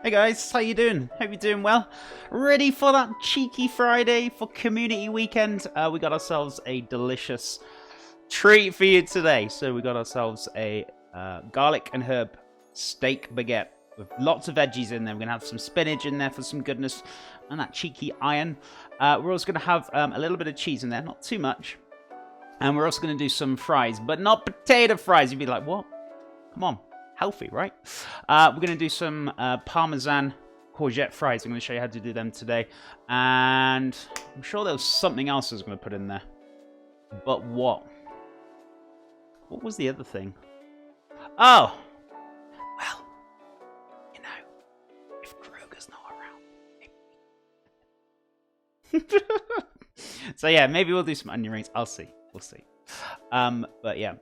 Hey guys, how you doing? Hope you're doing well. Ready for that cheeky Friday for community weekend? We got ourselves a delicious treat for you today. So we got ourselves a garlic and herb steak baguette with lots of veggies in there. We're going to have some spinach in there for some goodness and that cheeky iron. We're also going to have a little bit of cheese in there, not too much. And we're also going to do some fries, but not potato fries. You'd be like, what? Come on. Healthy, right? We're going to do some Parmesan courgette fries. I'm going to show you how to do them today. And I'm sure there was something else I was going to put in there. But what? What was the other thing? Oh! Well, you know, if Kruger's not around. So yeah, maybe we'll do some onion rings. I'll see. We'll see. But yeah.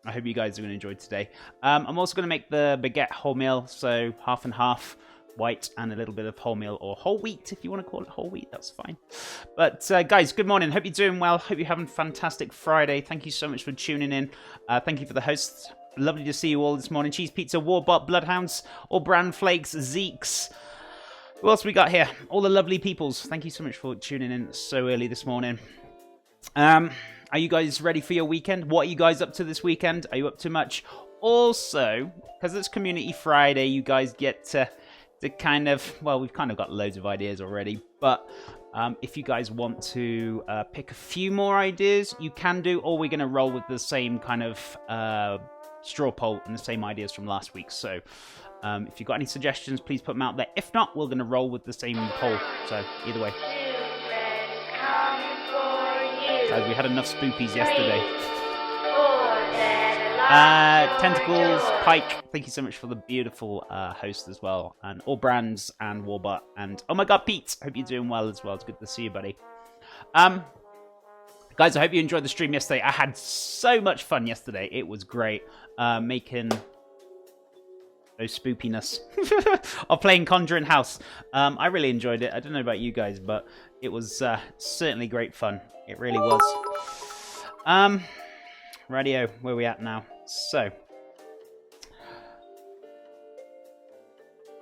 I hope you guys are going to enjoy today. I'm also going to make the baguette wholemeal, so half and half, white and a little bit of wholemeal or whole wheat, if you want to call it whole wheat, that's fine. But guys, good morning. Hope you're doing well. Hope you're having a fantastic Friday. Thank you so much for tuning in. Thank you for the hosts. Lovely to see you all this morning. Cheese Pizza, Warbot, Bloodhounds, All Brand Flakes, Zeeks. Who else we got here? All the lovely peoples. Thank you so much for tuning in so early this morning. Are you guys ready for your weekend? What are you guys up to this weekend? Are you up to much? Also, because it's Community Friday, you guys get to kind of, well, we've kind of got loads of ideas already, but if you guys want to pick a few more ideas, you can do, or we're going to roll with the same kind of straw poll and the same ideas from last week. So if you've got any suggestions, please put them out there. If not, we're going to roll with the same poll. So either way. Guys, we had enough spoopies yesterday. Tentacles, Pike, thank you so much for the beautiful host as well. And All Brands and Warbot. And oh my god, Pete, hope you're doing well as well. It's good to see you, buddy. Guys, I hope you enjoyed the stream yesterday. I had so much fun yesterday. It was great making those spoopiness of playing Conjuring House. I really enjoyed it. I don't know about you guys, but it was certainly great fun. It really was. Radio, where are we at now? So,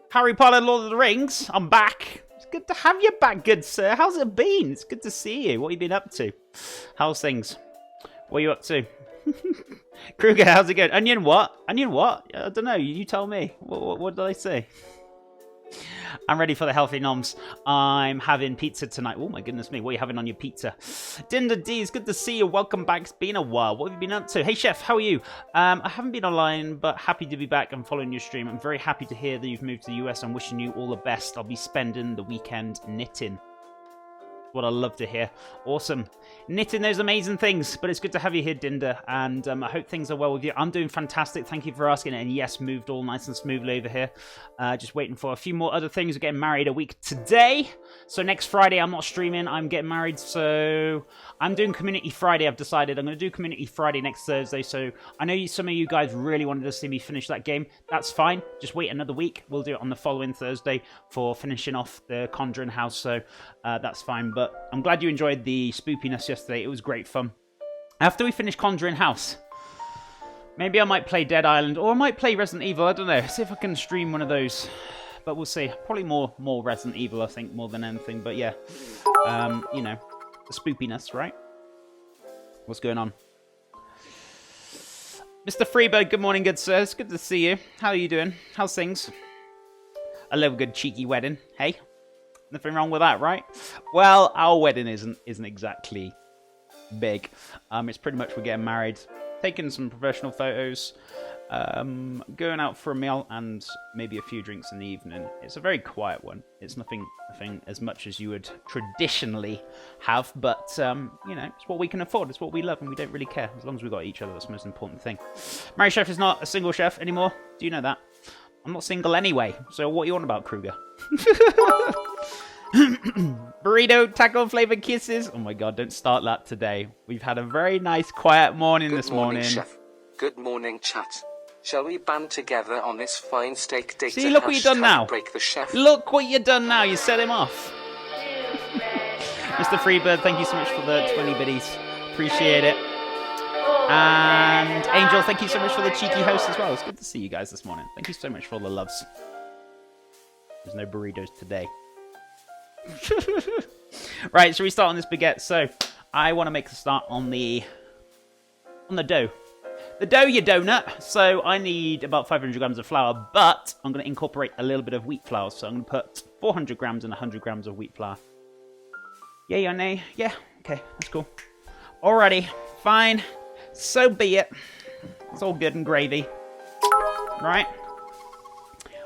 Harry Potter, Lord of the Rings, I'm back. It's good to have you back, good sir. How's it been? It's good to see you. What have you been up to? How's things? What are you up to? Kruger, how's it going? Onion what? Onion what? I don't know. You tell me. What did I say? I'm ready for the healthy noms. I'm having pizza tonight. Oh my goodness me, what are you having on your pizza? Dinder D, it's good to see you. Welcome back. It's been a while. What have you been up to? Hey chef, how are you? I haven't been online, but happy to be back and following your stream. I'm very happy to hear that you've moved to the US. I'm wishing you all the best. I'll be spending the weekend knitting. What I love to hear. Awesome. Knitting those amazing things. But it's good to have you here, Dinder. And I hope things are well with you. I'm doing fantastic. Thank you for asking. And yes, moved all nice and smoothly over here. Just waiting for a few more other things. We're getting married a week today. So next Friday, I'm not streaming. I'm getting married. So I'm doing Community Friday. I've decided I'm going to do Community Friday next Thursday. So I know some of you guys really wanted to see me finish that game. That's fine. Just wait another week. We'll do it on the following Thursday for finishing off the Conjuring House. So that's fine. But I'm glad you enjoyed the spoopiness yesterday. It was great fun. After we finish Conjuring House, maybe I might play Dead Island, or I might play Resident Evil. I don't know. See if I can stream one of those. But we'll see. Probably more Resident Evil, I think, more than anything. But yeah, you know, the spoopiness, right? What's going on? Mr. Freebird, good morning, good sir. It's good to see you. How are you doing? How's things? A little good cheeky wedding, hey? Nothing wrong with that, right? Well, our wedding isn't exactly big. It's pretty much we're getting married, taking some professional photos, going out for a meal, and maybe a few drinks in the evening. It's a very quiet one. It's nothing as much as you would traditionally have, but you know, it's what we can afford. It's what we love, and we don't really care as long as we've got each other. That's the most important thing. Mary Chef is not a single chef anymore. Do you know that? I'm not single anyway. So what are you on about, Kruger? Burrito, taco flavored kisses. Oh my god, don't start that today. We've had a very nice quiet morning this morning. Chef. Good morning, chat. Shall we band together on this fine steak date? See, look what you've done now. Break the chef. Look what you've done now. You set him off. Mr. Freebird, thank you so much for the 20 biddies. Appreciate it. And Angel, thank you so much for the cheeky host as well. It's good to see you guys this morning. Thank you so much for all the loves. There's no burritos today. Right, so we start on this baguette. So I want to make a start on the dough. The dough, your donut. So I need about 500 grams of flour, but I'm going to incorporate a little bit of wheat flour. So I'm going to put 400 grams and 100 grams of wheat flour. Yay or nay? Yeah, okay, that's cool. Alrighty, fine. So be it. It's all good and gravy. Right.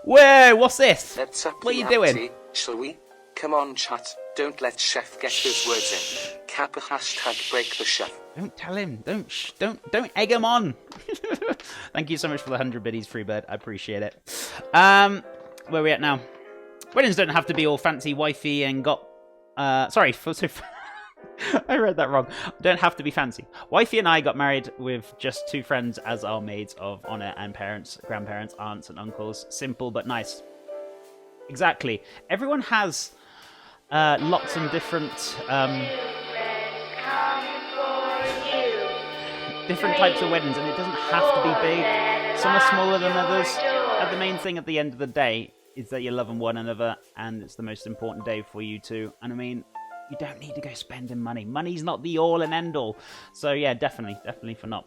Whoa, what's this? Let's up What are the you doing? ante, shall we? Come on, chat. Don't let Chef get his words in. Kappa hashtag break the chef. Don't tell him. Don't egg him on. Thank you so much for the 100 biddies, Freebird. I appreciate it. Where are we at now? Weddings don't have to be all fancy, wifey, and got. Sorry, I read that wrong. Don't have to be fancy. Wifey and I got married with just 2 friends as our maids of honor and parents, grandparents, aunts, and uncles. Simple but nice. Exactly. Everyone has lots and different types of weddings, and it doesn't have to be big. Some are smaller than others. And the main thing at the end of the day is that you're loving one another, and it's the most important day for you two. And I mean, you don't need to go spending money. Money's not the all and end all. So yeah, definitely for not.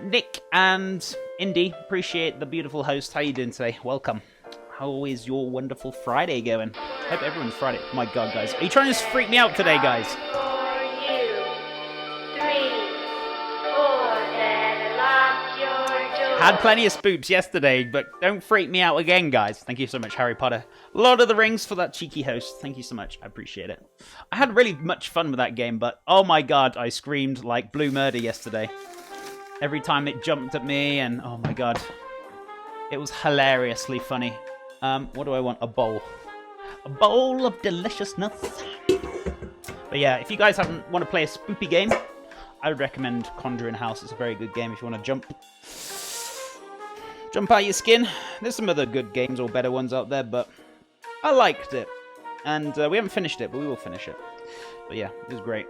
Nick and Indy, appreciate the beautiful host. How you doing today? Welcome. How is your wonderful Friday going? Hope everyone's Friday. My God, guys. Are you trying to freak me out today, guys? Had plenty of spoops yesterday, but don't freak me out again, guys. Thank you so much, Harry Potter. Lord of the Rings for that cheeky host. Thank you so much. I appreciate it. I had really much fun with that game, but oh my God, I screamed like blue murder yesterday. Every time it jumped at me, and oh my God. It was hilariously funny. What do I want? A bowl. A bowl of deliciousness. But yeah, if you guys want to play a spoopy game, I would recommend Conjuring House. It's a very good game if you want to jump out your skin. There's some other good games or better ones out there, but I liked it. And we haven't finished it, but we will finish it. But yeah, it was great.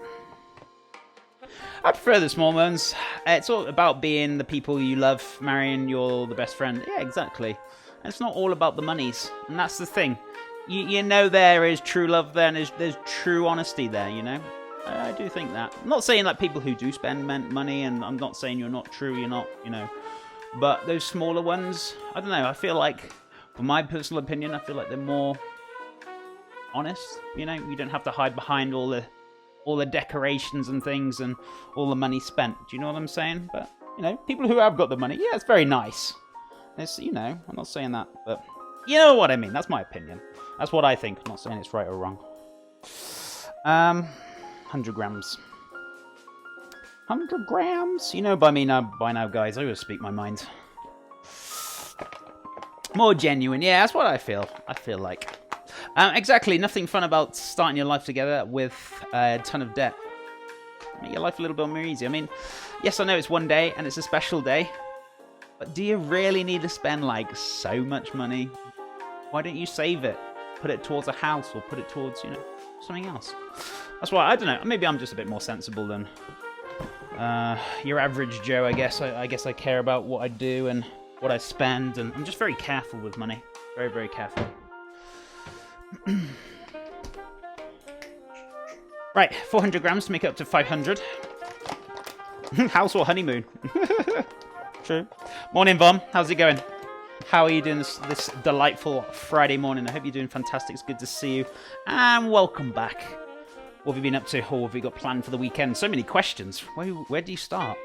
I prefer the small ones. It's all about being the people you love, marrying the best friend. Yeah, exactly. And it's not all about the monies. And that's the thing. You know there is true love there, and there's true honesty there, you know? I do think that. I'm not saying like people who do spend money, and I'm not saying you're not true, you're not, you know. But those smaller ones, I don't know, I feel like, for my personal opinion, I feel like they're more honest, you know? You don't have to hide behind all the decorations and things and all the money spent. Do you know what I'm saying? But, you know, people who have got the money, yeah, it's very nice. It's, you know, I'm not saying that, but you know what I mean. That's my opinion. That's what I think. I'm not saying it's right or wrong. 100 grams. 100 grams? You know by now, guys. I always speak my mind. More genuine. Yeah, that's what I feel. I feel like. Exactly. Nothing fun about starting your life together with a ton of debt. Make your life a little bit more easy. I mean, yes, I know it's one day and it's a special day. But do you really need to spend, like, so much money? Why don't you save it? Put it towards a house or put it towards, you know, something else. That's why, I don't know. Maybe I'm just a bit more sensible than your average Joe, I guess. I guess I care about what I do and what I spend. And I'm just very careful with money. Very, very careful. Right, 400 grams to make it up to 500. House or honeymoon? True. Morning, Vom. How's it going? How are you doing this delightful Friday morning? I hope you're doing fantastic. It's good to see you. And welcome back. What have you been up to? Or what have you got planned for the weekend? So many questions. Where do you start?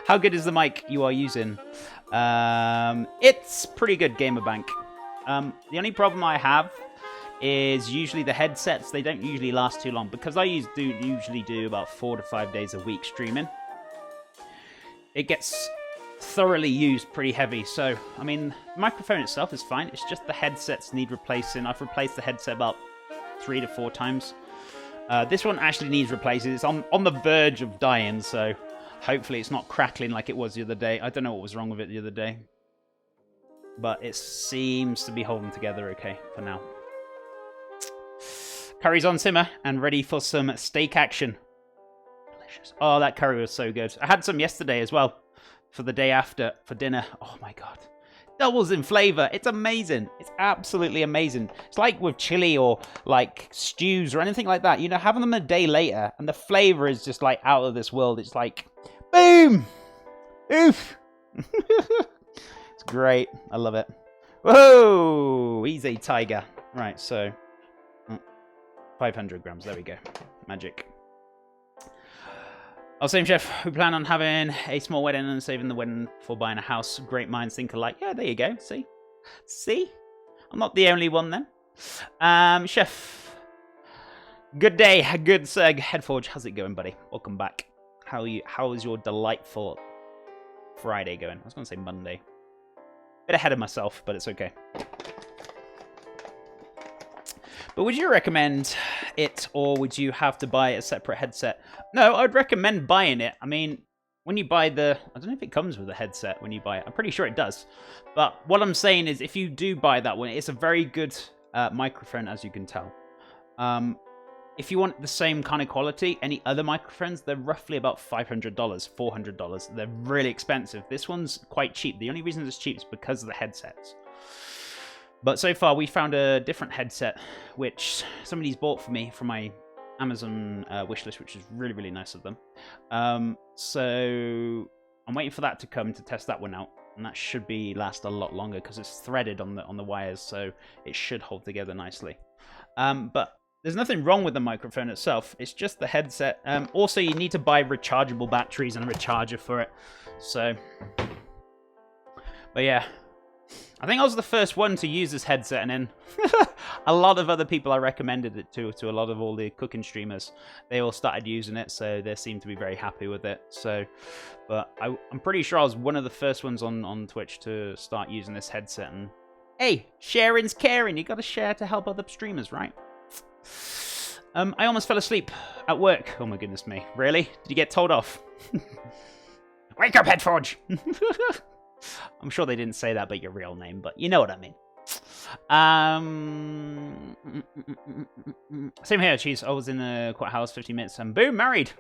How good is the mic you are using? It's pretty good, Gamerbank. The only problem I have is usually the headsets. They don't usually last too long because I usually do about 4 to 5 days a week streaming. It gets thoroughly used pretty heavy. So, I mean, the microphone itself is fine. It's just the headsets need replacing. I've replaced the headset about 3 to 4 times. This one actually needs replacing. It's on the verge of dying, so hopefully it's not crackling like it was the other day. I don't know what was wrong with it the other day. But it seems to be holding together okay for now. Curry's on simmer and ready for some steak action. Delicious. Oh, that curry was so good. I had some yesterday as well for the day after for dinner. Oh my God. doubles in flavor. It's amazing. It's absolutely amazing. It's like with chili or like stews or anything like that. You know, having them a day later and the flavor is just like out of this world. It's like, boom! Oof! It's great. I love it. Whoa! Easy, tiger. Right, so 500 grams. There we go. Magic. Oh, same chef. We plan on having a small wedding and saving the wedding for buying a house. Great minds think alike. Yeah, there you go. See? See? I'm not the only one then. Chef. Good day. Good sir. Headforge. How's it going, buddy? Welcome back. How is your delightful Friday going? I was going to say Monday. Bit ahead of myself, but it's okay. But would you recommend it, or would you have to buy a separate headset? No, I'd recommend buying it. I mean, when you buy the... I don't know if it comes with a headset when you buy it. I'm pretty sure it does. But what I'm saying is, if you do buy that one, it's a very good microphone, as you can tell. If you want the same kind of quality, any other microphones, they're roughly about $500, $400. They're really expensive. This one's quite cheap. The only reason it's cheap is because of the headsets. But so far, we found a different headset, which somebody's bought for me from my Amazon wishlist, which is really, really nice of them. So I'm waiting for that to come to test that one out, and that should last a lot longer because it's threaded on the wires, so it should hold together nicely. But there's nothing wrong with the microphone itself. It's just the headset. Also, you need to buy rechargeable batteries and a recharger for it. So, but yeah. I think I was the first one to use this headset, and then a lot of other people I recommended it to a lot of all the cooking streamers. They all started using it, so they seem to be very happy with it. So, but I'm pretty sure I was one of the first ones on Twitch to start using this headset. And hey, sharing's caring. You got to share to help other streamers, right? I almost fell asleep at work. Oh my goodness me. Really? Did you get told off? Wake up, Headforge! I'm sure they didn't say that about your real name, but you know what I mean. Same here, cheese. I was in the courthouse 15 minutes and boom, married.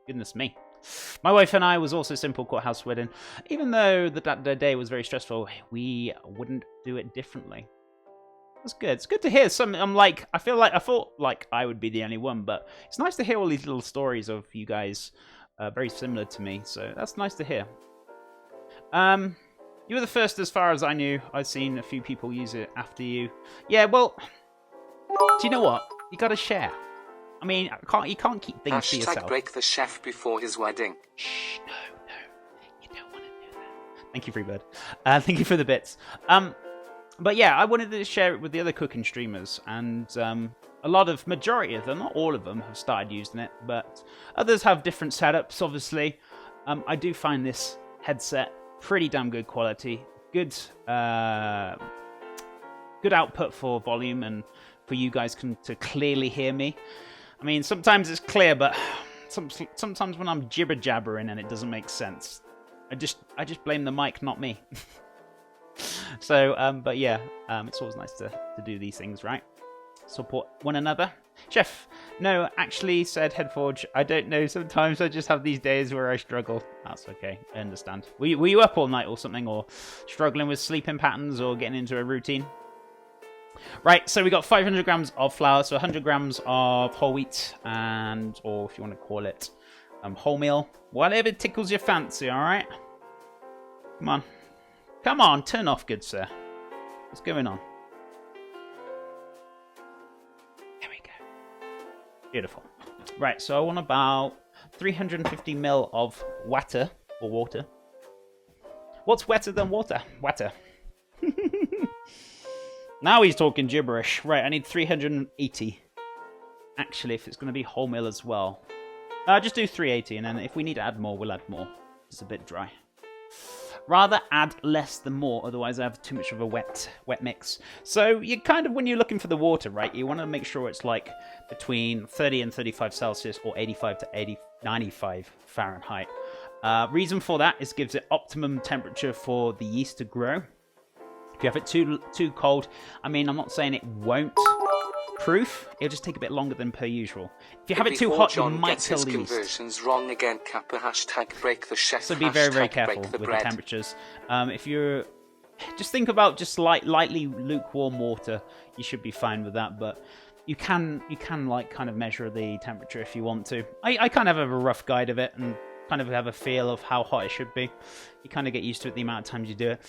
Goodness me. My wife and I was also simple courthouse wedding. Even though the day was very stressful, we wouldn't do it differently. That's good. It's good to hear some. I thought like I would be the only one, but it's nice to hear all these little stories of you guys very similar to me. So that's nice to hear. You were the first, as far as I knew. I've seen a few people use it after you. Yeah, well, do you know what? You got to share. I mean, you can't keep things to yourself. Break the chef before his wedding. Shh, no, you don't want to do that. Thank you, Freebird. Thank you for the bits. But yeah, I wanted to share it with the other cooking streamers, and majority of them, not all of them, have started using it, but others have different setups. Obviously, I do find this headset pretty damn good quality, good output for volume and for you guys to clearly hear me. I mean, sometimes it's clear, but sometimes when I'm jibber jabbering and it doesn't make sense, I just blame the mic, not me. So, but yeah, it's always nice to do these things, right? Support one another. Chef, no, actually, said Headforge, I don't know, sometimes I just have these days where I struggle. That's okay, I understand. Were you up all night or something, or struggling with sleeping patterns or getting into a routine? Right, so we got 500 grams of flour, so 100 grams of whole wheat, or if you want to call it wholemeal, whatever tickles your fancy, alright? Come on, turn off, good sir. What's going on? There we go. Beautiful. Right, so I want about 350 ml of water, or water. What's wetter than water? Water. Now he's talking gibberish. Right, I need 380. Actually, if it's going to be wholemeal as well. Just do 380, and then if we need to add more, we'll add more. It's a bit dry. Rather add less than more, otherwise I have too much of a wet mix. So you kind of, when you're looking for the water, right, you want to make sure it's like between 30 and 35 Celsius or 85 to 95 Fahrenheit. Reason for that is it gives it optimum temperature for the yeast to grow. If you have it too cold, I mean, I'm not saying it won't proof, it'll just take a bit longer than per usual. If you have it too hot, you might kill the yeast. Conversions wrong again, Kappa, hashtag break the chef, so be very, very careful with the temperatures. If you're Just think about just lightly lukewarm water. You should be fine with that, but you can like kind of measure the temperature if you want to. I kind of have a rough guide of it and kind of have a feel of how hot it should be. You kind of get used to it the amount of times you do it.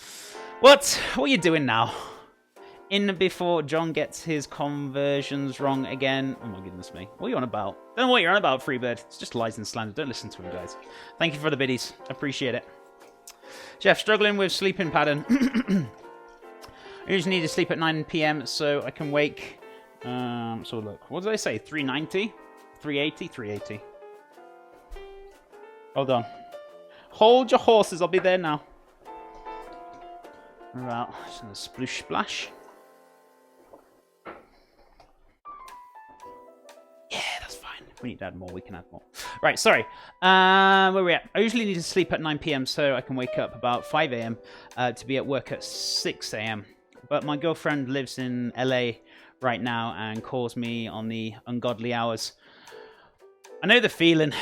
What are you doing now? In before John gets his conversions wrong again. Oh my goodness me. What are you on about? Don't know what you're on about, Freebird. It's just lies and slander. Don't listen to him, guys. Thank you for the biddies. Appreciate it. Jeff, struggling with sleeping pattern. I usually need to sleep at 9 p.m. so I can wake. So look, what did I say? 390? 380? 380. Hold on. Hold your horses. I'll be there now. Right, so sploosh splash. Yeah, that's fine. If we need to add more, we can add more. Right, sorry. Where are we at? I usually need to sleep at 9 p.m. so I can wake up about 5 a.m. To be at work at 6 a.m. But my girlfriend lives in LA right now and calls me on the ungodly hours. I know the feeling.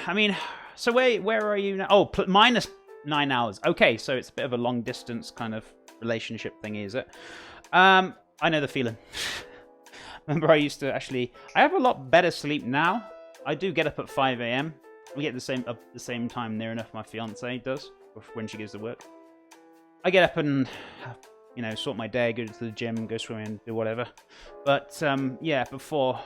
I mean, so where are you now? Oh, minus 9 hours. Okay, so it's a bit of a long distance kind of relationship thingy, is it? I know the feeling. Remember, I used to actually. I have a lot better sleep now. I do get up at 5 a.m. We get up the same time near enough. My fiance does when she goes to work. I get up and sort my day, go to the gym, go swimming, do whatever. But yeah, before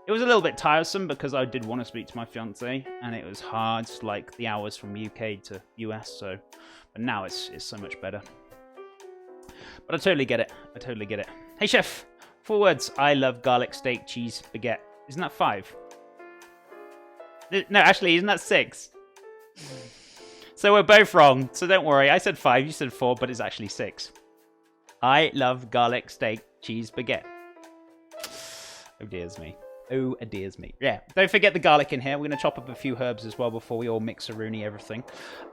it was a little bit tiresome because I did want to speak to my fiance, and it was hard, like the hours from UK to US. So, but now it's so much better. But I totally get it. I totally get it. Hey, chef. 4 words. I love garlic steak, cheese, baguette. Isn't that 5? No, actually, isn't that 6? So we're both wrong. So don't worry. I said 5. You said 4, but it's actually 6. I love garlic steak, cheese, baguette. Oh, dears me. Oh, dears me. Yeah, don't forget the garlic in here. We're going to chop up a few herbs as well before we all mix-a-rooney everything.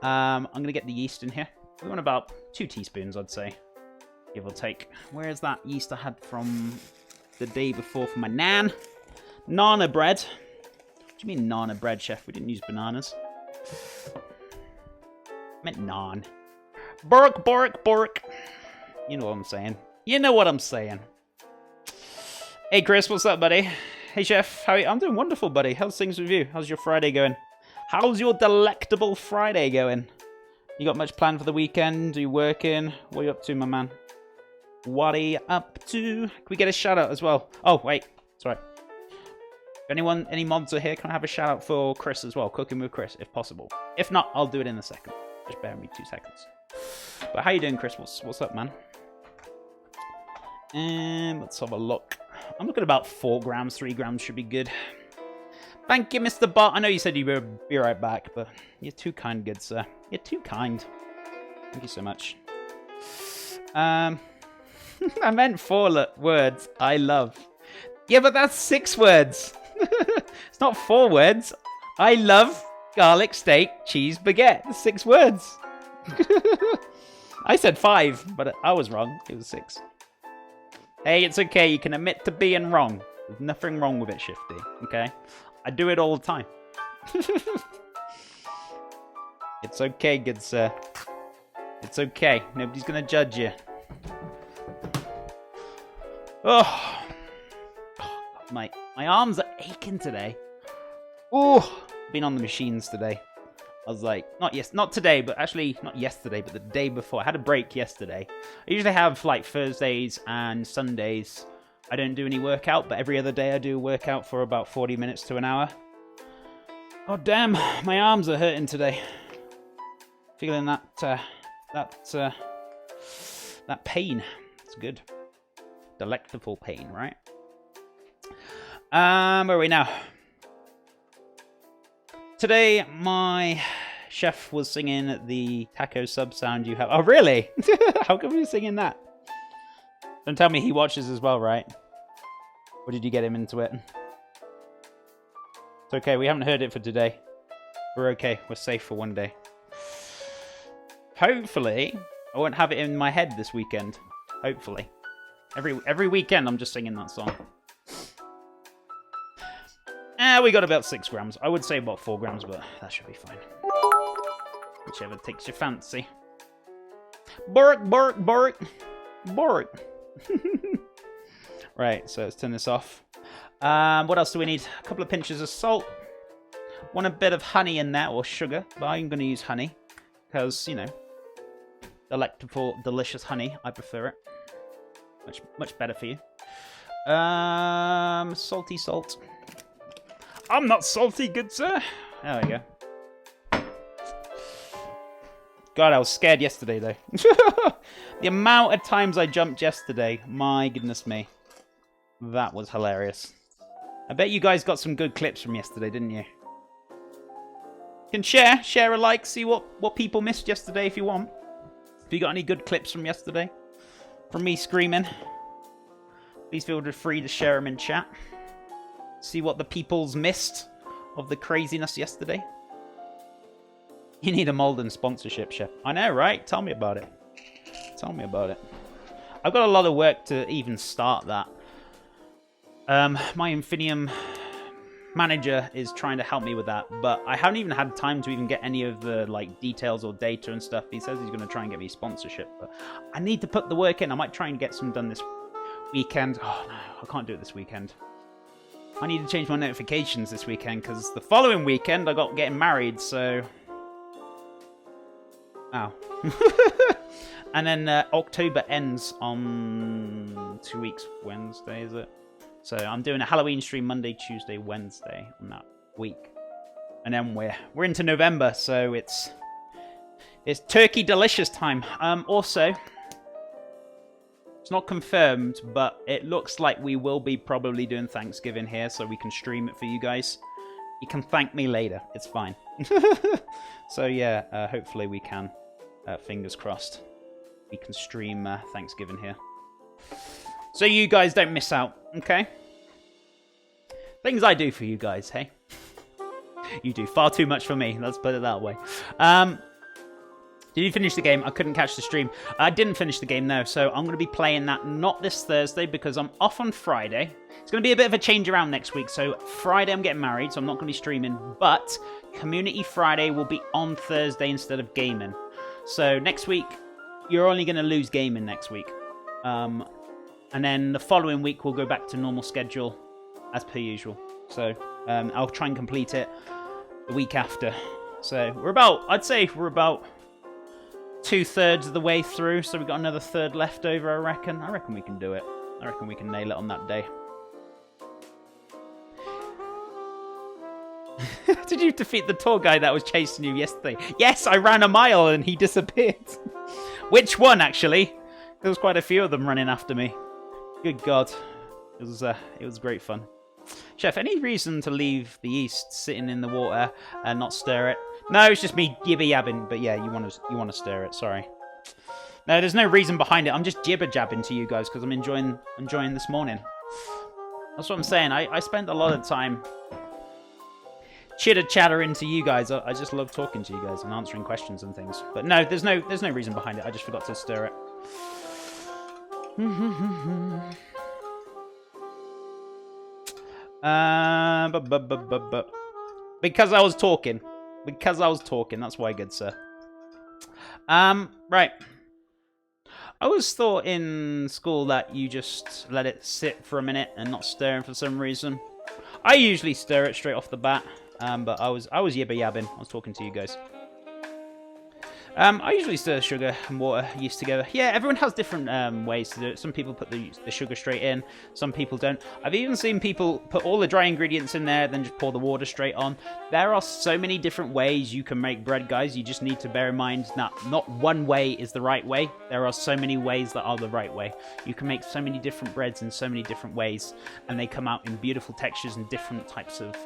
I'm going to get the yeast in here. We want about 2 teaspoons, I'd say. Give or take. Where is that yeast I had from the day before for my nan? Nana bread. What do you mean nana bread, chef? We didn't use bananas. I meant naan. Bork, bork, bork. You know what I'm saying. You know what I'm saying. Hey, Chris, what's up, buddy? Hey, chef. How are you? I'm doing wonderful, buddy. How's things with you? How's your Friday going? How's your delectable Friday going? You got much planned for the weekend? Are you working? What are you up to, my man? What are you up to? Can we get a shout out as well? Oh, wait. Sorry. If any mods are here, can I have a shout out for Chris as well? Cooking with Chris, if possible. If not, I'll do it in a second. Just bear with me 2 seconds. But how you doing, Chris? What's up, man? Let's have a look. I'm looking at about 4 grams. 3 grams should be good. Thank you, Mr. Bot. I know you said you would be right back, but you're too kind, good sir. You're too kind. Thank you so much. I meant 4 words. I love. Yeah, but that's 6 words. It's not 4 words. I love garlic steak, cheese, baguette. That's 6 words. I said 5, but I was wrong. It was 6. Hey, it's okay. You can admit to being wrong. There's nothing wrong with it, Shifty. Okay? I do it all the time. It's okay, good sir. It's okay. Nobody's going to judge you. Oh, my arms are aching today. Oh, been on the machines today. I was like, not today, but actually not yesterday, but the day before. I had a break yesterday. I usually have like Thursdays and Sundays. I don't do any workout, but every other day I do a workout for about 40 minutes to an hour. Oh damn, my arms are hurting today. Feeling that pain. It's good. Delectable pain, right? Where are we now? Today, my chef was singing the taco sub sound you have. Oh, really? How come you're singing that? Don't tell me he watches as well, right? Or did you get him into it? It's okay, we haven't heard it for today. We're okay, we're safe for one day. Hopefully, I won't have it in my head this weekend. Hopefully. Every weekend I'm just singing that song. We got about 6 grams. I would say about 4 grams, but that should be fine. Whichever takes your fancy. Bork, bork, bork. Bork. Right, so let's turn this off. What else do we need? A couple of pinches of salt. Want a bit of honey in there, or sugar, but I'm going to use honey. Because, you know, delectable, delicious honey. I prefer it. Much better for you. Salty salt. I'm not salty, good sir. There we go. God, I was scared yesterday, though. The amount of times I jumped yesterday, my goodness me. That was hilarious. I bet you guys got some good clips from yesterday, didn't you? You can share a like, see what people missed yesterday if you want. If you got any good clips from yesterday, from me screaming, please feel free to share them in chat. See what the people's missed of the craziness yesterday. You need a Malden sponsorship, Chef. I know, right? Tell me about it. Tell me about it. I've got a lot of work to even start that. My Infinium manager is trying to help me with that, but I haven't even had time to even get any of the like details or data and stuff. He says he's going to try and get me sponsorship, but I need to put the work in. I might try and get some done this weekend. Oh no, I can't do it this weekend. I need to change my notifications this weekend because the following weekend I got getting married, so... Ow. And then October ends on 2 weeks Wednesday, is it? So I'm doing a Halloween stream Monday, Tuesday, Wednesday on that week. And then we're into November, so it's turkey delicious time. Also, it's not confirmed, but it looks like we will be probably doing Thanksgiving here, so we can stream it for you guys. You can thank me later. It's fine. So yeah, hopefully we can. Fingers crossed. We can stream Thanksgiving here. So you guys don't miss out, okay? Things I do for you guys, hey? You do far too much for me, let's put it that way. Did you finish the game? I couldn't catch the stream. I didn't finish the game, no, so I'm going to be playing that not this Thursday because I'm off on Friday. It's going to be a bit of a change around next week, so Friday I'm getting married, so I'm not going to be streaming, but Community Friday will be on Thursday instead of gaming. So next week, you're only going to lose gaming next week. And then the following week, we'll go back to normal schedule as per usual. So I'll try and complete it the week after. So I'd say we're about 2/3 of the way through. So we've got another third left over, I reckon. I reckon we can do it. I reckon we can nail it on that day. Did you defeat the tour guy that was chasing you yesterday? Yes, I ran a mile and he disappeared. Which one, actually? There was quite a few of them running after me. Good God. It was great fun. Chef, any reason to leave the yeast sitting in the water and not stir it? No, it's just me jibber-jabbing, but yeah, you want to stir it, sorry. No, there's no reason behind it. I'm just jibber-jabbing to you guys because I'm enjoying this morning. That's what I'm saying. I spent a lot of time chitter-chattering to you guys. I just love talking to you guys and answering questions and things. But no, there's no reason behind it. I just forgot to stir it. Because I was talking. That's why, good sir. Right. I always thought in school that you just let it sit for a minute and not stir it for some reason. I usually stir it straight off the bat. But I was yibber-yabbing. I was talking to you guys. I usually stir sugar and water, yeast together. Yeah, everyone has different ways to do it. Some people put the sugar straight in. Some people don't. I've even seen people put all the dry ingredients in there, then just pour the water straight on. There are so many different ways you can make bread, guys. You just need to bear in mind that not one way is the right way. There are so many ways that are the right way. You can make so many different breads in so many different ways, and they come out in beautiful textures and different types of...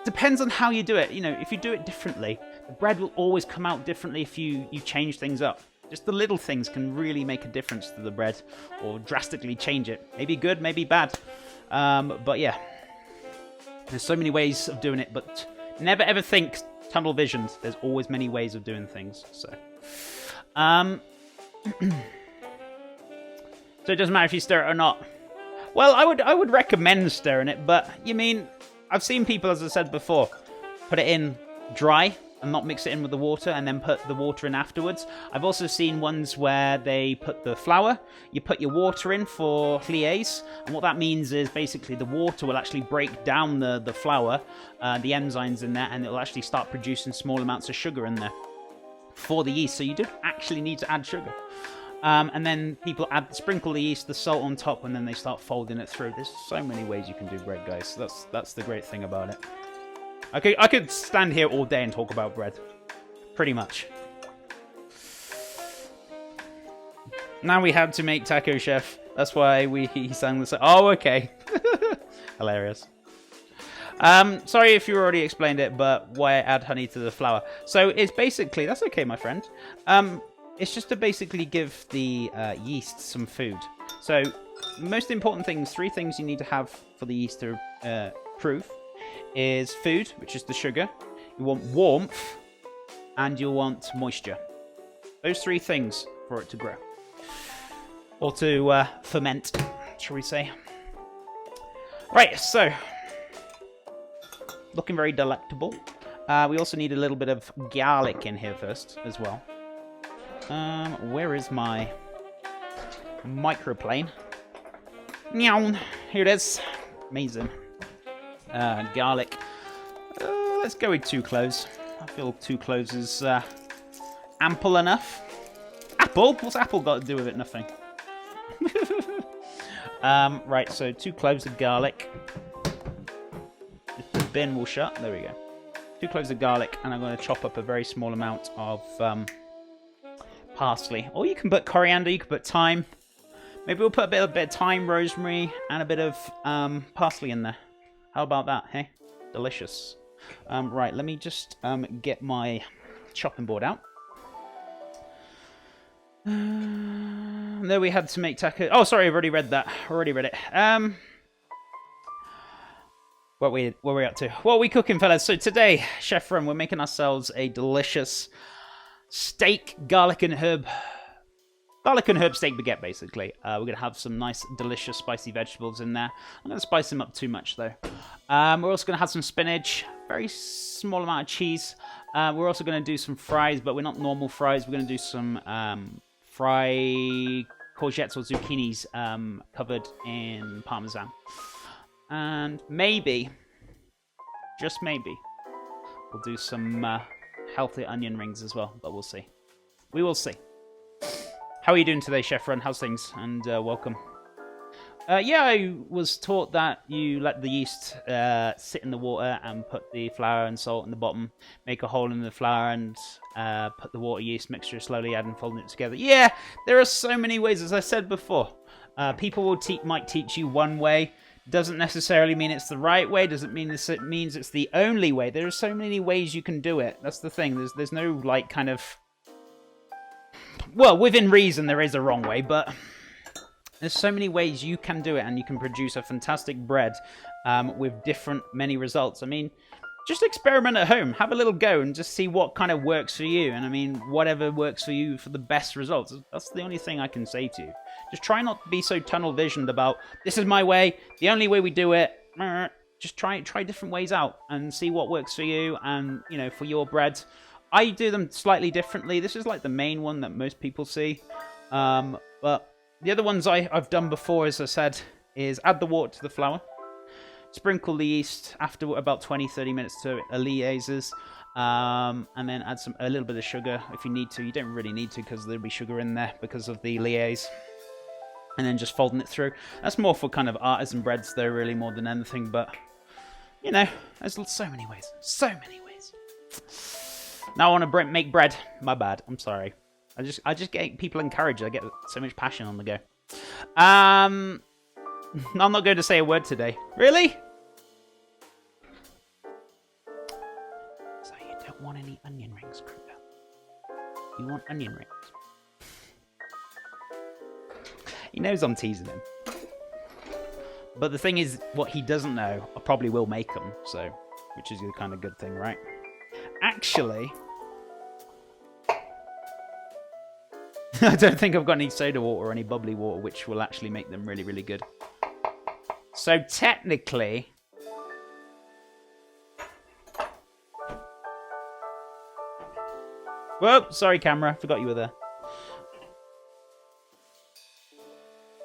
Depends on how you do it. You know, if you do it differently, the bread will always come out differently if you change things up. Just the little things can really make a difference to the bread or drastically change it. Maybe good, maybe bad. But yeah, there's so many ways of doing it, but never ever think tunnel visions. There's always many ways of doing things. So, so it doesn't matter if you stir it or not. Well, I would recommend stirring it, but you mean... I've seen people, as I said before, put it in dry and not mix it in with the water and then put the water in afterwards. I've also seen ones where they put the flour, you put your water in for liese, and what that means is basically the water will actually break down the flour, the enzymes in there, and it will actually start producing small amounts of sugar in there for the yeast. So you don't actually need to add sugar. And then people sprinkle the yeast, the salt on top, and then they start folding it through. There's so many ways you can do bread, guys. That's the great thing about it. I could stand here all day and talk about bread. Pretty much. Now we have to make taco, chef. That's why he sang this. Oh, okay. Hilarious. Sorry if you already explained it, but why I add honey to the flour. So it's basically... That's okay, my friend. It's just to basically give the yeast some food. So most important things, 3 things you need to have for the yeast to prove is food, which is the sugar. You want warmth, and you want moisture. Those 3 things for it to grow. Or to ferment, shall we say. Right, so... Looking very delectable. We also need a little bit of garlic in here first, as well. Where is my microplane? Meow. Here it is. Amazing. Garlic. Let's go with 2 cloves. I feel 2 cloves is ample enough. Apple? What's apple got to do with it? Nothing. Right, so 2 cloves of garlic. If the bin will shut. There we go. 2 cloves of garlic, and I'm going to chop up a very small amount of parsley. Or you can put coriander, you can put thyme. Maybe we'll put a bit of thyme, rosemary, and a bit of parsley in there. How about that, hey? Delicious. Right, let me just get my chopping board out. There we had to make taco. Oh, sorry, I've already read that. Already read it. What are we up to? What are we cooking, fellas? So today, Chef Run, we're making ourselves a delicious steak, garlic and herb steak baguette, basically. We're going to have some nice, delicious, spicy vegetables in there. I'm going to spice them up too much, though. We're also going to have some spinach, very small amount of cheese. We're also going to do some fries, but we're not normal fries. We're going to do some fried courgettes or zucchinis covered in parmesan. And maybe, just maybe, we'll do some healthy onion rings as well, but we'll see. We will see. How are you doing today, Chef Run? How's things? And welcome. Yeah, I was taught that you let the yeast sit in the water and put the flour and salt in the bottom, make a hole in the flour and put the water yeast mixture slowly add and folding it together. Yeah, there are so many ways, as I said before. People might teach you one way. Doesn't necessarily mean it's the right way. Doesn't mean it means it's the only way. There are so many ways you can do it. That's the thing. There's no like kind of... Well, within reason there is a wrong way, but there's so many ways you can do it, and you can produce a fantastic bread with many results. I mean, just experiment at home. Have a little go and just see what kind of works for you. And I mean, whatever works for you for the best results. That's the only thing I can say to you. Just try not to be so tunnel visioned about, this is my way, the only way we do it. Just try different ways out and see what works for you and, you know, for your bread. I do them slightly differently. This is like the main one that most people see. But the other ones I've done before, as I said, is add the water to the flour. Sprinkle the yeast after about 20-30 minutes to liaises. And then add a little bit of sugar if you need to. You don't really need to because there'll be sugar in there because of the liaise. And then just folding it through. That's more for kind of artisan breads though, really, more than anything. But, you know, there's so many ways. So many ways. Now I want to make bread. My bad. I'm sorry. I just get people encouraged. I get so much passion on the go. I'm not going to say a word today. Really? So you don't want any onion rings, Kruger? You want onion rings? He knows I'm teasing him. But the thing is, what he doesn't know, I probably will make them. So, which is a kind of good thing, right? Actually, I don't think I've got any soda water or any bubbly water, which will actually make them really, really good. So technically, Whoa, sorry, camera. Forgot you were there.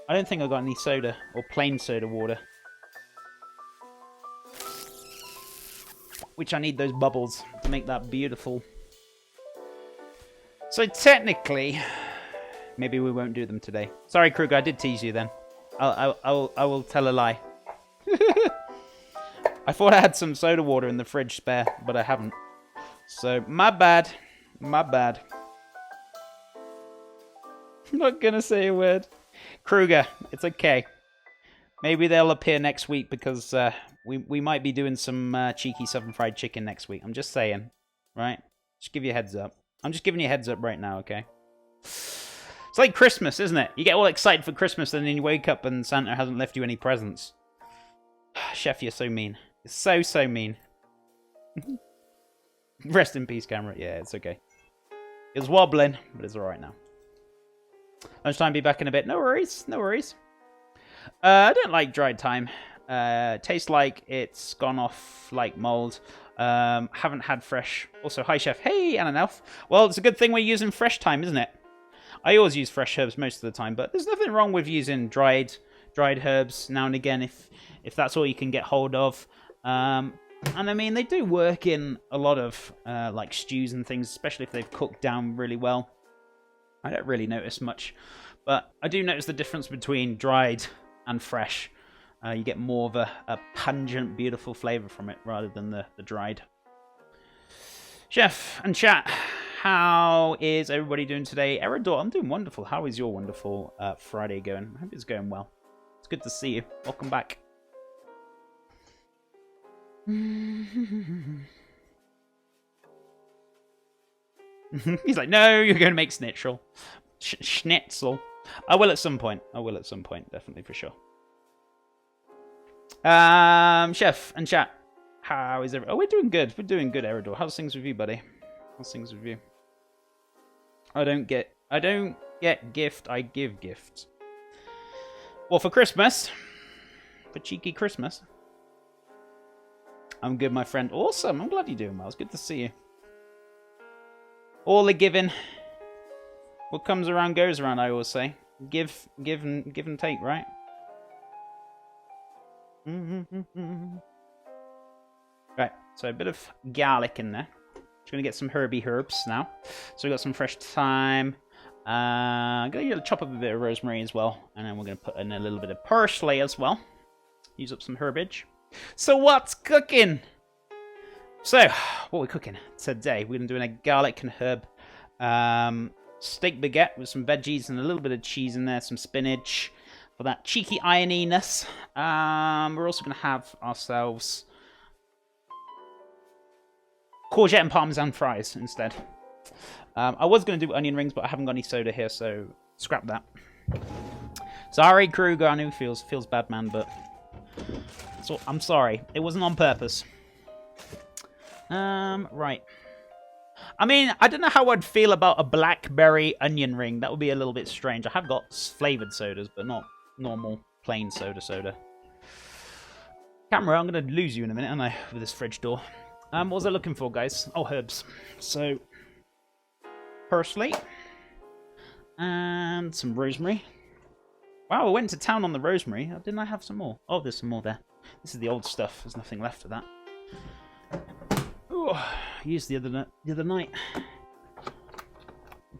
I don't think I got any soda or plain soda water. Which I need those bubbles to make that beautiful. So technically, maybe we won't do them today. Sorry, Kruger, I did tease you then. I will tell a lie. I thought I had some soda water in the fridge spare, but I haven't. So, my bad. My bad. I'm not gonna say a word. Kruger, it's okay. Maybe they'll appear next week because we might be doing some cheeky southern fried chicken next week. I'm just saying, right? Just give you a heads up. I'm just giving you a heads up right now, okay? It's like Christmas, isn't it? You get all excited for Christmas and then you wake up and Santa hasn't left you any presents. Chef, you're so mean. You're so mean. Rest in peace, camera. Yeah, it's okay. It was wobbling, but it's alright now. Lunchtime, be back in a bit. No worries, no worries. I don't like dried thyme. Tastes like it's gone off like mold. Haven't had fresh. Also, hi chef. Hey, and an elf. Well, it's a good thing we're using fresh thyme, isn't it? I always use fresh herbs most of the time, but there's nothing wrong with using dried herbs now and again if that's all you can get hold of. And I mean, they do work in a lot of like stews and things, especially if they've cooked down really well. I don't really notice much, but I do notice the difference between dried and fresh. You get more of a pungent, beautiful flavour from it rather than the dried. Chef and chat, how is everybody doing today? Eridor, I'm doing wonderful. How is your wonderful Friday going? I hope it's going well. It's good to see you. Welcome back. He's like, no, you're going to make schnitzel. Schnitzel. I will at some point. I will at some point, definitely, for sure. Chef and chat, how is everyone? Oh, we're doing good. We're doing good, Eridor. How's things with you, buddy? How's things with you? I don't get gift, I give gift. Well, for Christmas. For cheeky Christmas. I'm good, my friend. Awesome. I'm glad you're doing well. It's good to see you. All the giving. What comes around goes around, I always say. Give and take, right? Right, so a bit of garlic in there. Just going to get some herby herbs now. So we've got some fresh thyme. I'm going to chop up a bit of rosemary as well. And then we're going to put in a little bit of parsley as well. Use up some herbage. So what's cooking? So, what are we cooking today? We're going to do a garlic and herb steak baguette with some veggies and a little bit of cheese in there, some spinach for that cheeky ironiness. We're also going to have ourselves courgette and parmesan fries instead. I was going to do onion rings, but I haven't got any soda here, so scrap that. Sorry, Kruger. I know it feels bad, man, but so I'm sorry. It wasn't on purpose. Right. I mean, I don't know how I'd feel about a blackberry onion ring. That would be a little bit strange. I have got flavoured sodas, but not normal plain soda. Camera, I'm going to lose you in a minute, aren't I, with this fridge door. What was I looking for, guys? Oh, herbs. So, parsley. And some rosemary. Wow, I went to town on the rosemary. Didn't I have some more? Oh, there's some more there. This is the old stuff. There's nothing left of that. Oh, I used the other night.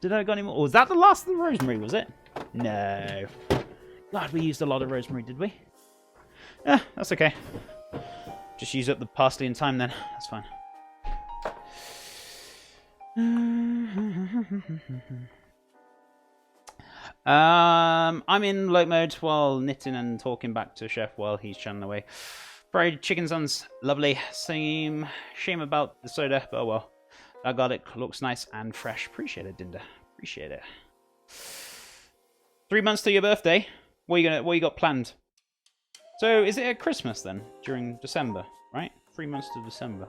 Did I got any more? Or was that the last of the rosemary, was it? No. God, we used a lot of rosemary, did we? Yeah, that's okay. Just use up the parsley and thyme then. That's fine. I'm in light mode while knitting and talking back to Chef while he's channeling away. Fried chicken sounds lovely. Shame about the soda, but oh well. That garlic looks nice and fresh. Appreciate it, Dinda. Appreciate it. 3 months to your birthday. What you got planned? So is it at Christmas then? During December, right? 3 months to December.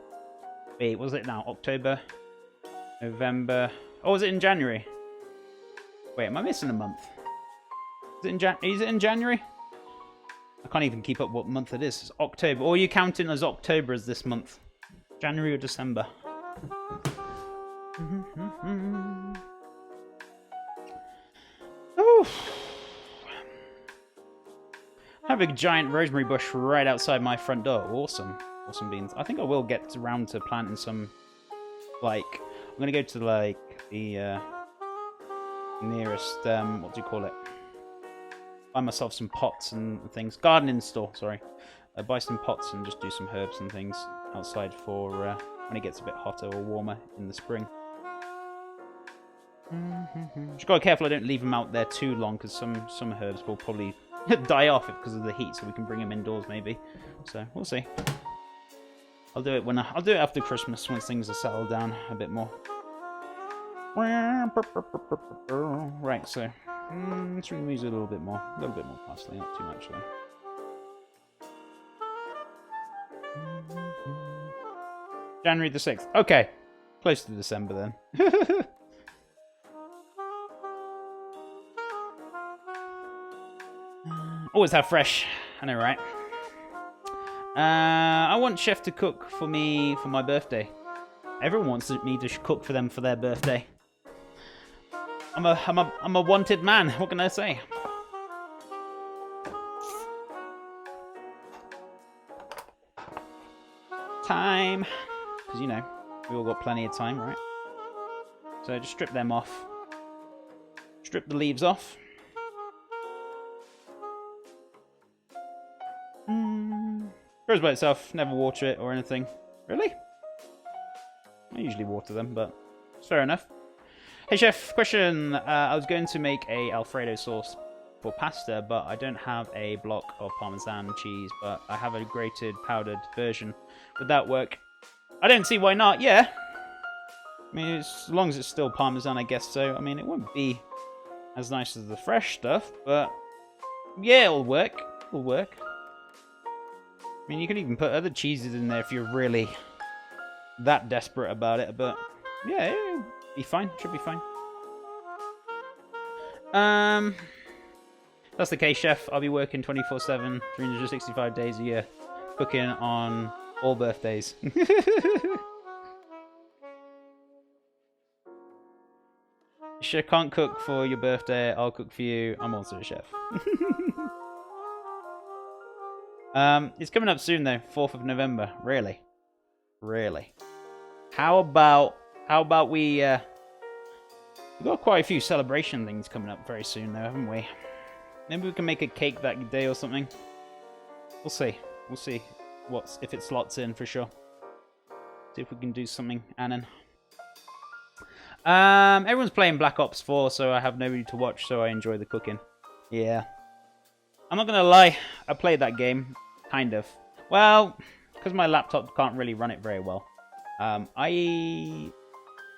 Wait, was it now? October, November. Oh, was it in January? Wait, am I missing a month? Is it in January? I can't even keep up what month it is. It's October. Or are you counting as October as this month? January or December? Oof. I have a giant rosemary bush right outside my front door. Awesome. Awesome beans. I think I will get around to planting some, like, I'm going to go to, like, the nearest, what do you call it? Buy myself some pots and things. Gardening store, sorry. Buy some pots and just do some herbs and things outside for when it gets a bit hotter or warmer in the spring. Just gotta be careful I don't leave them out there too long, because some herbs will probably die off because of the heat, so we can bring them indoors maybe. So we'll see. I'll do it I'll do it after Christmas, once things are settled down a bit more. Right, so let's remove it a little bit more parsley, not too much though. January the 6th. Okay, close to December then. Always have fresh. I know, right? I want Chef to cook for me for my birthday. Everyone wants me to cook for them for their birthday. I'm a wanted man. What can I say? Time, because you know we all got plenty of time, right? So just strip them off. Strip the leaves off. Grows by itself. Never water it or anything. Really? I usually water them, but it's fair enough. Hey chef, question. I was going to make a Alfredo sauce for pasta, but I don't have a block of Parmesan cheese, but I have a grated powdered version. Would that work? I don't see why not. Yeah. I mean, as long as it's still Parmesan, I guess so. I mean, it won't be as nice as the fresh stuff, but yeah, it'll work. It'll work. I mean, you can even put other cheeses in there if you're really that desperate about it, but yeah, it'll be fine. Should be fine. If that's the case, chef, I'll be working 24/7, 365 days a year, cooking on all birthdays. Chef can't cook for your birthday, I'll cook for you. I'm also a chef. It's coming up soon though, 4th of November. Really? Really? How about we've got quite a few celebration things coming up very soon though, haven't we? Maybe we can make a cake that day or something. We'll see. We'll see if it slots in for sure. See if we can do something, Annan. Everyone's playing Black Ops 4, so I have nobody to watch, so I enjoy the cooking. Yeah. I'm not gonna lie, I played that game, kind of. Well, because my laptop can't really run it very well. I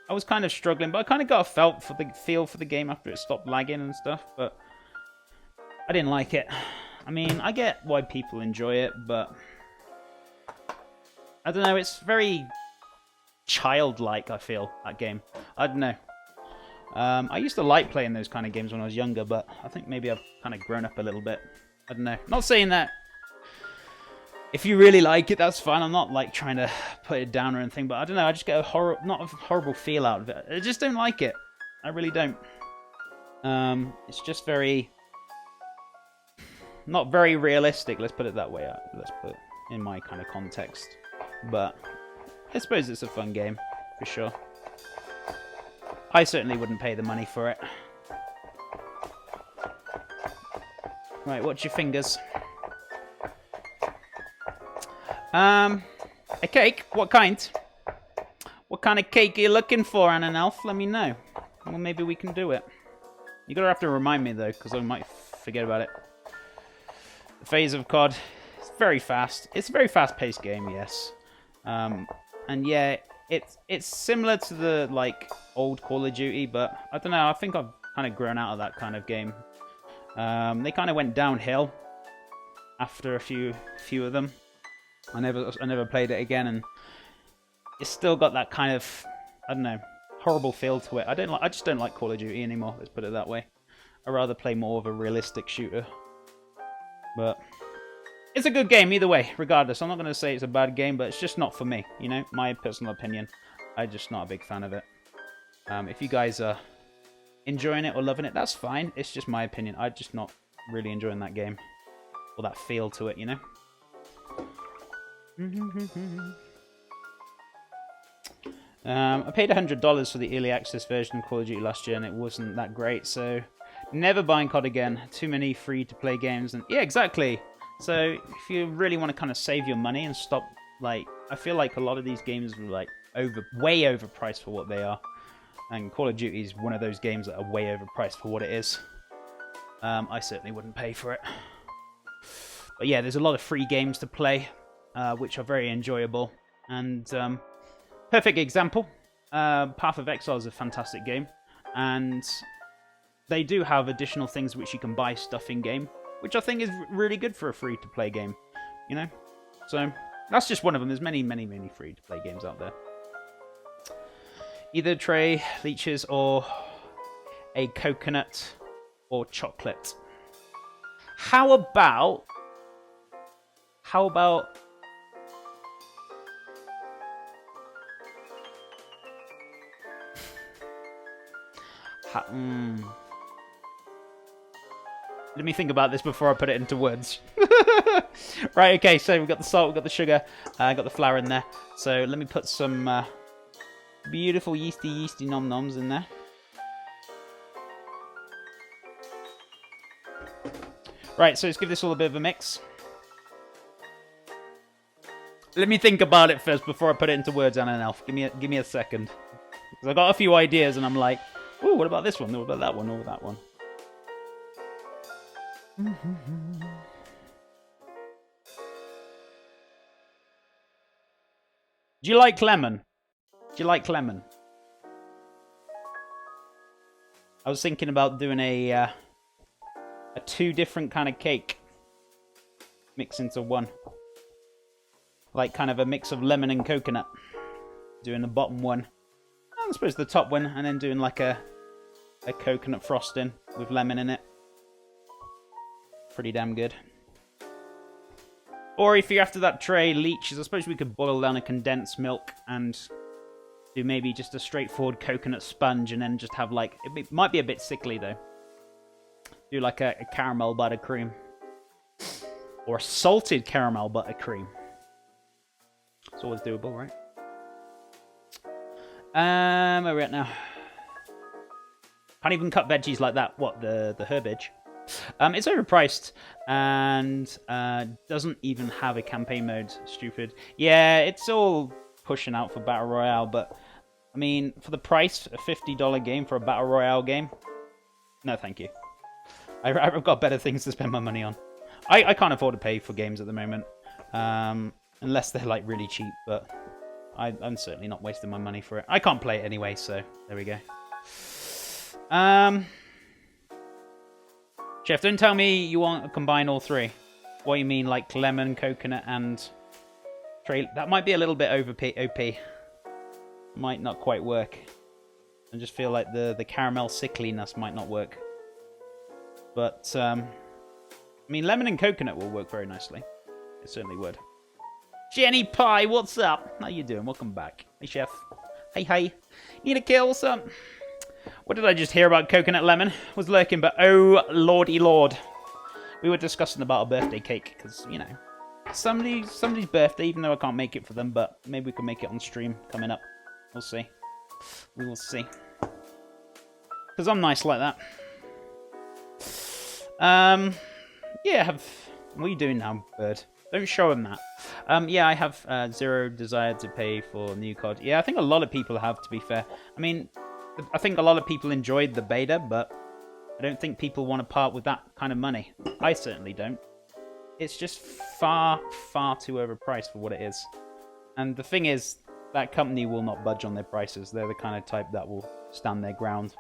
was kind of struggling, but I kind of got a feel for the game after it stopped lagging and stuff, but I didn't like it. I mean, I get why people enjoy it, but I don't know, it's very childlike, I feel, that game. I don't know. I used to like playing those kind of games when I was younger, but I think maybe I've kind of grown up a little bit. I don't know. Not saying that if you really like it, that's fine. I'm not like trying to put it down or anything, but I don't know. I just get not a horrible feel out of it. I just don't like it. I really don't. It's just not very realistic. Let's put it that way. Let's put it in my kind of context. But I suppose it's a fun game for sure. I certainly wouldn't pay the money for it. Right, watch your fingers. A cake? What kind? What kind of cake are you looking for, Annan Elf? Let me know. Well, maybe we can do it. You're gonna have to remind me though, because I might forget about it. The phase of COD. It's very fast. It's a very fast-paced game, yes. And yeah, it's similar to the like old Call of Duty, but I don't know. I think I've kind of grown out of that kind of game. They kind of went downhill after a few of them. I never played it again, and it's still got that kind of, I don't know, horrible feel to it. I just don't like Call of Duty anymore. Let's put it that way. I'd rather play more of a realistic shooter. But it's a good game either way, regardless. I'm not going to say it's a bad game, but it's just not for me, you know? My personal opinion. I'm just not a big fan of it. If you guys are enjoying it or loving it, that's fine. It's just my opinion. I'm just not really enjoying that game. Or that feel to it, you know? I paid $100 for the early access version of Call of Duty last year, and it wasn't that great, so never buying COD again. Too many free-to-play games, and yeah, exactly. So if you really want to kind of save your money and stop, like, I feel like a lot of these games are like way overpriced for what they are, and Call of Duty is one of those games that are way overpriced for what it is. I certainly wouldn't pay for it. But yeah, there's a lot of free games to play, which are very enjoyable, and perfect example, Path of Exile is a fantastic game, and they do have additional things which you can buy stuff in-game, which I think is really good for a free-to-play game, you know? So, that's just one of them. There's many, many, many free-to-play games out there. Either tray, leeches, or a coconut, or chocolate. How about... Let me think about this before I put it into words. Right, okay, so we've got the salt, we've got the sugar, got the flour in there. So let me put some beautiful yeasty nom-noms in there. Right, so let's give this all a bit of a mix. Let me think about it first before I put it into words, Anna and Elf. Give me a second. Because I've got a few ideas and I'm like, ooh, what about this one? What about that one? Or that one? Do you like lemon? Do you like lemon? I was thinking about doing a two different kind of cake mix into one. Like kind of a mix of lemon and coconut. Doing the bottom one. I suppose the top one, and then doing like a coconut frosting with lemon in it. Pretty damn good. Or if you're after that tray leeches, I suppose we could boil down a condensed milk and do maybe just a straightforward coconut sponge, and then just have like, it might be a bit sickly though. Do like a caramel buttercream. Or a salted caramel buttercream. It's always doable, right? Where are we at now? Can't even cut veggies like that. What, the herbage? It's overpriced and doesn't even have a campaign mode. Stupid. Yeah, it's all pushing out for Battle Royale, but I mean, for the price, a $50 game for a Battle Royale game? No, thank you. I've got better things to spend my money on. I can't afford to pay for games at the moment. Unless they're like really cheap, but I'm certainly not wasting my money for it. I can't play it anyway, so there we go. Chef, don't tell me you want to combine all three. What you mean, like lemon, coconut, and tray? That might be a little bit OP. Might not quite work. I just feel like the caramel sickliness might not work. But I mean, lemon and coconut will work very nicely. It certainly would. Jenny Pie, what's up? How you doing? Welcome back. Hey, Chef. Hey. Need a kill, son? What did I just hear about coconut lemon? Was lurking, but oh, lordy lord. We were discussing about a birthday cake, because, you know, somebody's birthday, even though I can't make it for them, but maybe we can make it on stream coming up. We'll see. We will see. Because I'm nice like that. Yeah, what are you doing now, bird? Don't show him that. Yeah, I have zero desire to pay for new COD. Yeah, I think a lot of people have, to be fair. I mean, I think a lot of people enjoyed the beta, but I don't think people want to part with that kind of money. I certainly don't. It's just far, far too overpriced for what it is. And the thing is, that company will not budge on their prices. They're the kind of type that will stand their ground.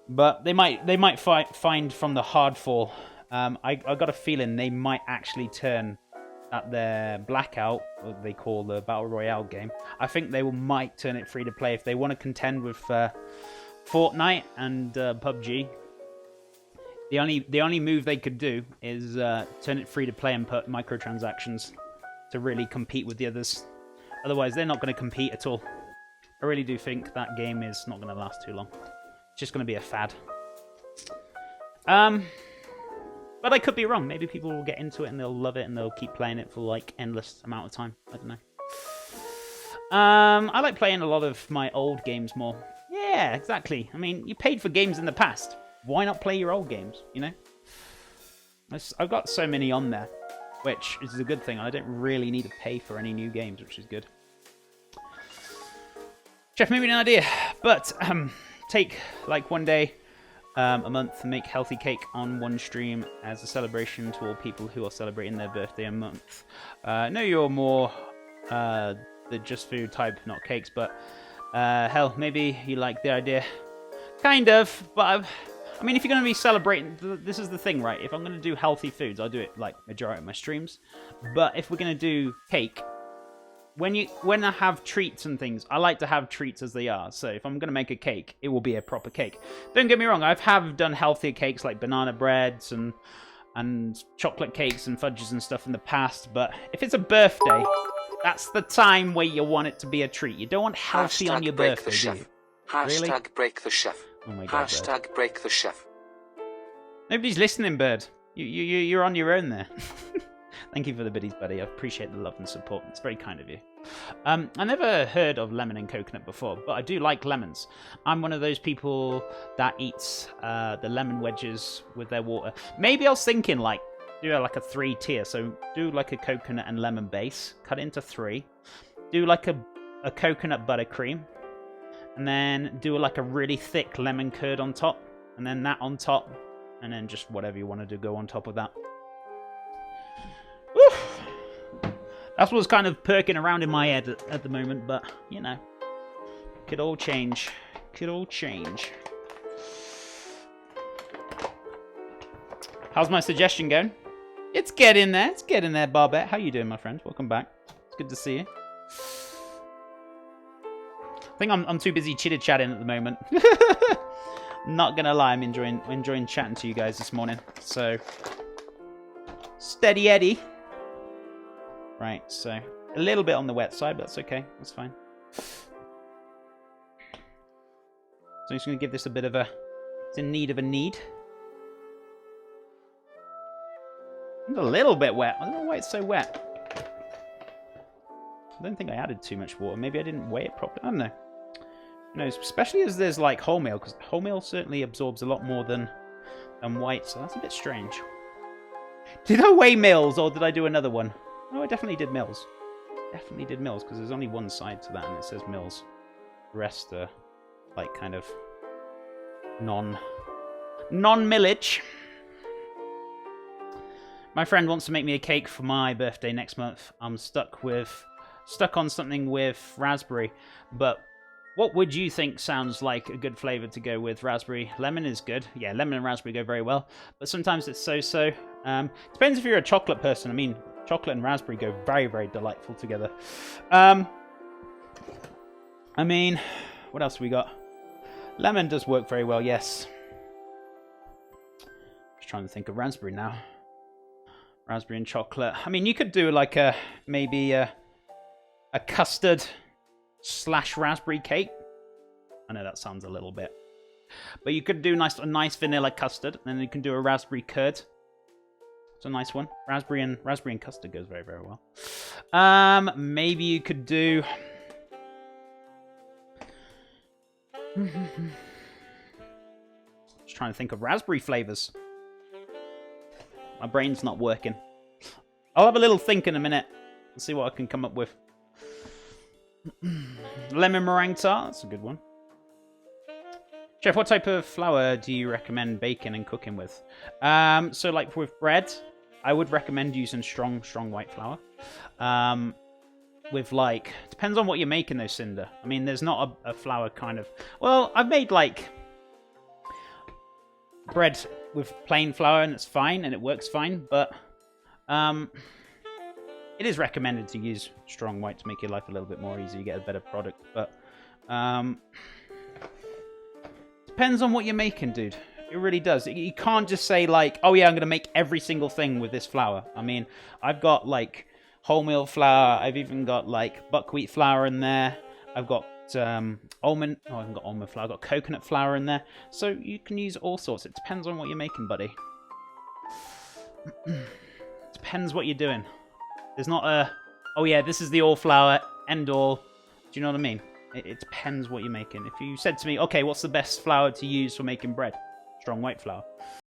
But they might find from the hard fall. I got a feeling they might actually turn at their Blackout, what they call the Battle Royale game. I think they might turn it free to play if they want to contend with Fortnite and PUBG. The only move they could do is turn it free to play and put microtransactions to really compete with the others. Otherwise, they're not going to compete at all. I really do think that game is not going to last too long. It's just going to be a fad. But I could be wrong. Maybe people will get into it and they'll love it and they'll keep playing it for like endless amount of time. I don't know. I like playing a lot of my old games more. Yeah, exactly. I mean, you paid for games in the past. Why not play your old games, you know? I've got so many on there, which is a good thing. I don't really need to pay for any new games, which is good. Chef, maybe an idea, but take like one day a month and make healthy cake on one stream as a celebration to all people who are celebrating their birthday a month. I know you're more the just food type, not cakes, but hell, maybe you like the idea. Kind of, but I mean, if you're going to be celebrating, this is the thing, right? If I'm going to do healthy foods, I'll do it like majority of my streams. But if we're going to do cake, when I have treats and things, I like to have treats as they are. So if I'm going to make a cake, it will be a proper cake. Don't get me wrong, I have done healthier cakes like banana breads and chocolate cakes and fudges and stuff in the past. But if it's a birthday, that's the time where you want it to be a treat. You don't want healthy on your birthday, do you? Hashtag break the chef. Oh my God, Hashtag Bird. break the chef. Nobody's listening, Bird. You're on your own there. Thank you for the biddies, buddy. I appreciate the love and support. It's very kind of you. I never heard of lemon and coconut before, but I do like lemons. I'm one of those people that eats the lemon wedges with their water. Maybe I was thinking like do like a 3-tier. So do like a coconut and lemon base, cut it into 3. Do like a coconut buttercream, and then do like a really thick lemon curd on top, and then that on top, and then just whatever you want to do go on top of that. Woo! That's what's kind of perking around in my head at the moment, but, you know, could all change. Could all change. How's my suggestion going? It's getting there. It's getting there, Barbette. How you doing, my friend? Welcome back. It's good to see you. I think I'm too busy chitter-chatting at the moment. Not gonna lie, I'm enjoying chatting to you guys this morning. So, steady Eddie. Right, so a little bit on the wet side, but that's okay. That's fine. So I'm just gonna give this a bit of a. It's in need of a knead. It's a little bit wet. I don't know why it's so wet. I don't think I added too much water. Maybe I didn't weigh it properly. I don't know. You know, especially as there's like wholemeal, because wholemeal certainly absorbs a lot more than white, so that's a bit strange. Did I weigh mills, or did I do another one? No, I definitely did mills. Definitely did mills, because there's only one side to that, and it says mills. The rest are like kind of non-millage. My friend wants to make me a cake for my birthday next month. I'm stuck on something with raspberry, but what would you think sounds like a good flavor to go with raspberry? Lemon is good. Yeah, lemon and raspberry go very well, but sometimes it's so-so. Depends if you're a chocolate person. I mean, chocolate and raspberry go very, very delightful together. I mean, what else we got? Lemon does work very well, yes. Just trying to think of raspberry now. Raspberry and chocolate. I mean, you could do like maybe a custard / raspberry cake. I know that sounds a little bit, but you could do a nice vanilla custard, and then you can do a raspberry curd. It's a nice one. Raspberry and custard goes very, very well. Maybe you could do. Just trying to think of raspberry flavors. My brain's not working. I'll have a little think in a minute and see what I can come up with. Lemon meringue tart, that's a good one. Chef, what type of flour do you recommend baking and cooking with? So like with bread, I would recommend using strong white flour. With like, depends on what you're making though, Cinder. I mean, there's not a flour kind of. Well, I've made like bread with plain flour and it's fine and it works fine, but it is recommended to use strong white to make your life a little bit more easy. You get a better product, but depends on what you're making, dude. It really does. You can't just say like, oh yeah, I'm going to make every single thing with this flour. I mean, I've got like wholemeal flour. I've even got like buckwheat flour in there. I've got almond. Oh, I haven't got almond flour. I've got coconut flour in there. So you can use all sorts. It depends on what you're making, buddy. Depends what you're doing. There's not a... Oh, yeah, this is the all flour, end all. Do you know what I mean? It depends what you're making. If you said to me, okay, what's the best flour to use for making bread? Strong white flour.